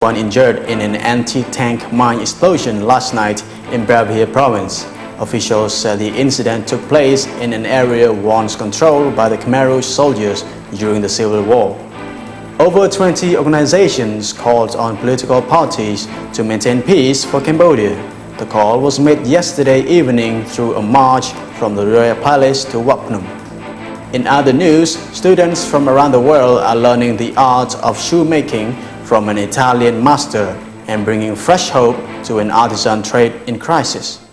One injured in an anti-tank mine explosion last night in Brabhia province. Officials said the incident took place in an area once controlled by the Khmer soldiers during the Civil War. Over 20 organizations called on political parties to maintain peace for Cambodia. The call was made yesterday evening through a march from the Royal Palace to Wat Phnom. In other news, students from around the world are learning the art of shoemaking from an Italian master and bringing fresh hope to an artisan trade in crisis.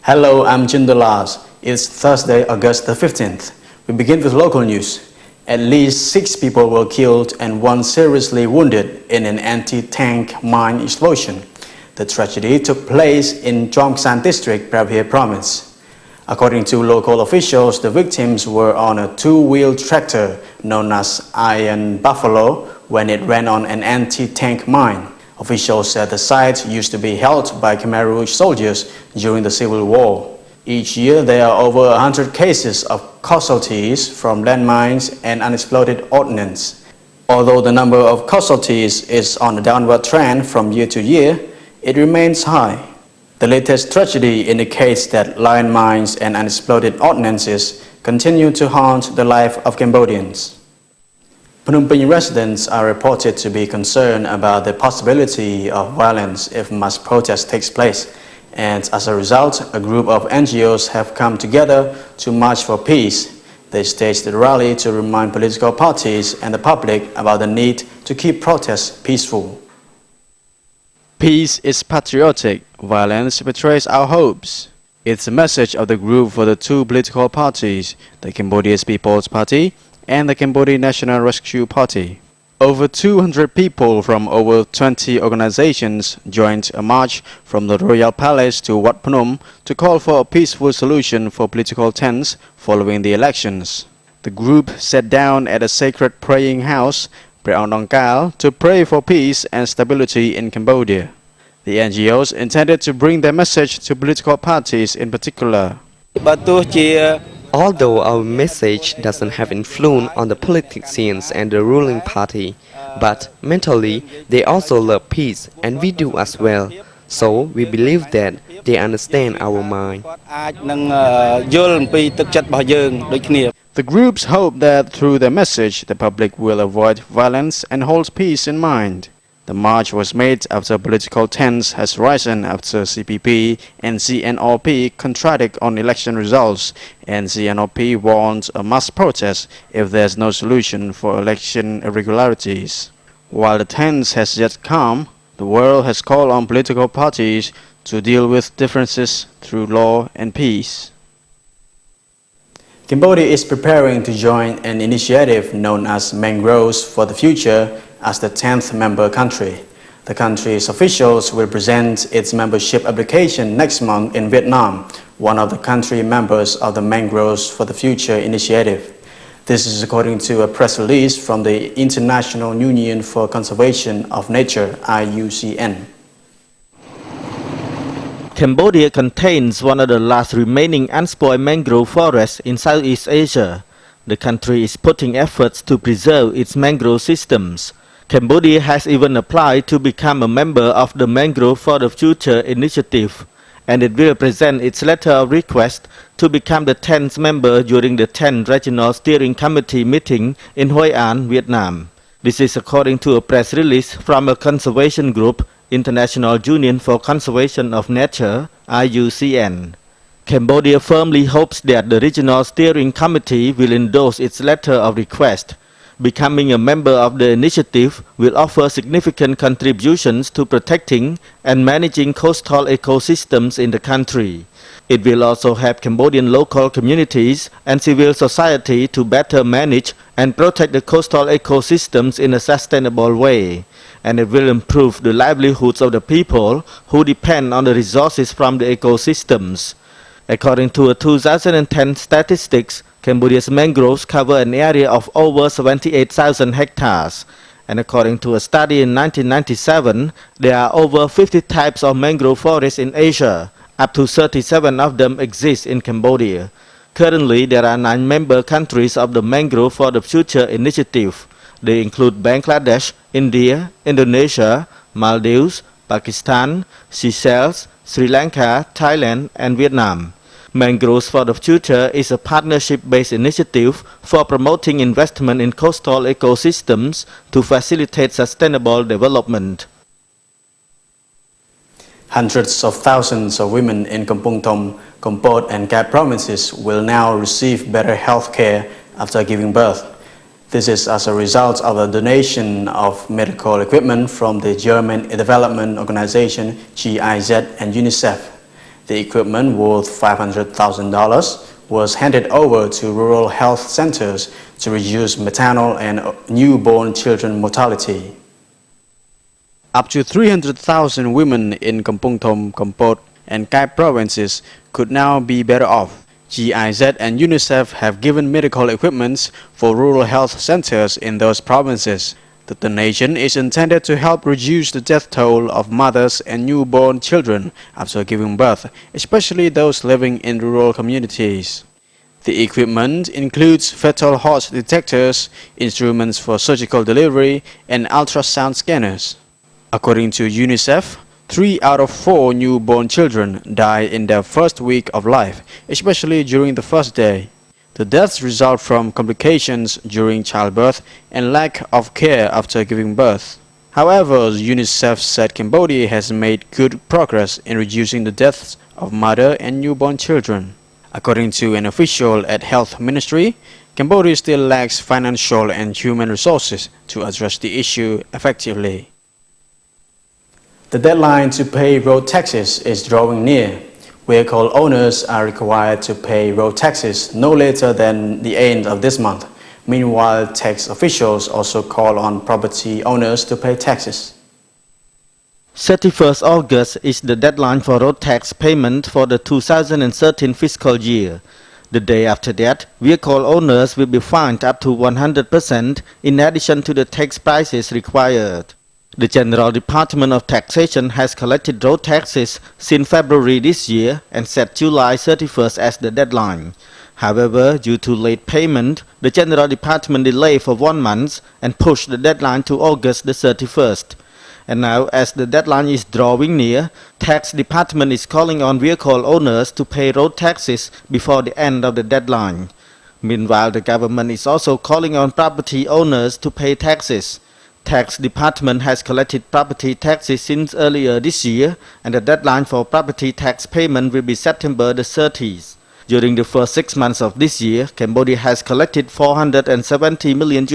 Hello, I'm Jindalas. It's Thursday, August the 15th. We begin with local news. At least 6 people were killed and 1 seriously wounded in an anti-tank mine explosion. The tragedy took place in Chongsan district, Brabhia province. According to local officials, the victims were on a 2-wheel tractor known as Iron Buffalo when it ran on an anti-tank mine. Officials said the site used to be held by Khmer soldiers during the Civil War. Each year, there are over 100 cases of casualties from landmines and unexploded ordnance. Although the number of casualties is on a downward trend from year to year, it remains high. The latest tragedy indicates that landmines and unexploded ordnances continue to haunt the life of Cambodians. Phnom Penh residents are reported to be concerned about the possibility of violence if mass protest takes place, and as a result, a group of NGOs have come together to march for peace. They staged the rally to remind political parties and the public about the need to keep protests peaceful. Peace is patriotic. Violence betrays our hopes. It's a message of the group for the 2 political parties, the Cambodia's People's Party and the Cambodia National Rescue Party. Over 200 people from over 20 organizations joined a march from the Royal Palace to Wat Phnom to call for a peaceful solution for political tensions following the elections. The group sat down at a sacred praying house, to pray for peace and stability in Cambodia. The NGOs intended to bring their message to political parties in particular. Although our message doesn't have influence on the politicians and the ruling party, but mentally they also love peace and we do as well. So we believe that they understand our mind. The groups hope that through their message, the public will avoid violence and hold peace in mind. The march was made after political tension has risen after CPP and CNOP contradict on election results, and CNOP warns a mass protest if there is no solution for election irregularities. While the tension has yet calmed, the world has called on political parties to deal with differences through law and peace. Cambodia is preparing to join an initiative known as Mangroves for the Future as the 10th member country. The country's officials will present its membership application next month in Vietnam, one of the country members of the Mangroves for the Future initiative. This is according to a press release from the International Union for Conservation of Nature, IUCN. Cambodia contains one of the last remaining unspoiled mangrove forests in Southeast Asia. The country is putting efforts to preserve its mangrove systems. Cambodia has even applied to become a member of the Mangrove for the Future initiative, and it will present its letter of request to become the 10th member during the 10th Regional Steering Committee meeting in Hoi An, Vietnam. This is according to a press release from a conservation group, International Union for Conservation of Nature, IUCN. Cambodia firmly hopes that the Regional Steering Committee will endorse its letter of request. Becoming a member of the initiative will offer significant contributions to protecting and managing coastal ecosystems in the country. It will also help Cambodian local communities and civil society to better manage and protect the coastal ecosystems in a sustainable way, and it will improve the livelihoods of the people who depend on the resources from the ecosystems. According to a 2010 statistics, Cambodia's mangroves cover an area of over 78,000 hectares. And according to a study in 1997, there are over 50 types of mangrove forests in Asia. Up to 37 of them exist in Cambodia. Currently, there are 9 member countries of the Mangrove for the Future initiative. They include Bangladesh, India, Indonesia, Maldives, Pakistan, Seychelles, Sri Lanka, Thailand, and Vietnam. Mangroves for the Future is a partnership-based initiative for promoting investment in coastal ecosystems to facilitate sustainable development. Hundreds of thousands of women in Kampong Thom, Kampot, and Kap provinces will now receive better health care after giving birth. This is as a result of a donation of medical equipment from the German development organization GIZ and UNICEF. The equipment, worth $500,000, was handed over to rural health centers to reduce maternal and newborn children mortality. Up to 300,000 women in Kampong Thom, Kampot, and Kap provinces could now be better off. GIZ and UNICEF have given medical equipment for rural health centers in those provinces. The donation is intended to help reduce the death toll of mothers and newborn children after giving birth, especially those living in rural communities. The equipment includes fetal heart detectors, instruments for surgical delivery, and ultrasound scanners. According to UNICEF, 3 out of 4 newborn children die in their first week of life, especially during the first day. The deaths result from complications during childbirth and lack of care after giving birth. However, UNICEF said Cambodia has made good progress in reducing the deaths of mother and newborn children. According to an official at Health Ministry, Cambodia still lacks financial and human resources to address the issue effectively. The deadline to pay road taxes is drawing near. Vehicle owners are required to pay road taxes no later than the end of this month. Meanwhile, tax officials also call on property owners to pay taxes. 31st August is the deadline for road tax payment for the 2013 fiscal year. The day after that, vehicle owners will be fined up to 100% in addition to the tax prices required. The General Department of Taxation has collected road taxes since February this year and set July 31st as the deadline. However, due to late payment, the General Department delayed for 1 month and pushed the deadline to August the 31st. And now, as the deadline is drawing near, Tax Department is calling on vehicle owners to pay road taxes before the end of the deadline. Meanwhile, the government is also calling on property owners to pay taxes. Tax Department has collected property taxes since earlier this year, and the deadline for property tax payment will be September the 30th. During the first 6 months of this year, Cambodia has collected $470 million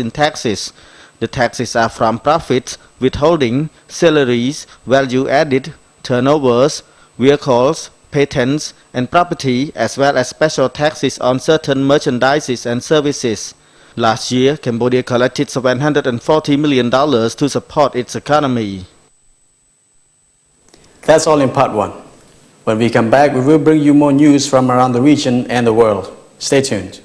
in taxes. The taxes are from profits, withholding, salaries, value added, turnovers, vehicles, patents, and property, as well as special taxes on certain merchandises and services. Last year, Cambodia collected $740 million to support its economy. That's all in part 1. When we come back, we will bring you more news from around the region and the world. Stay tuned.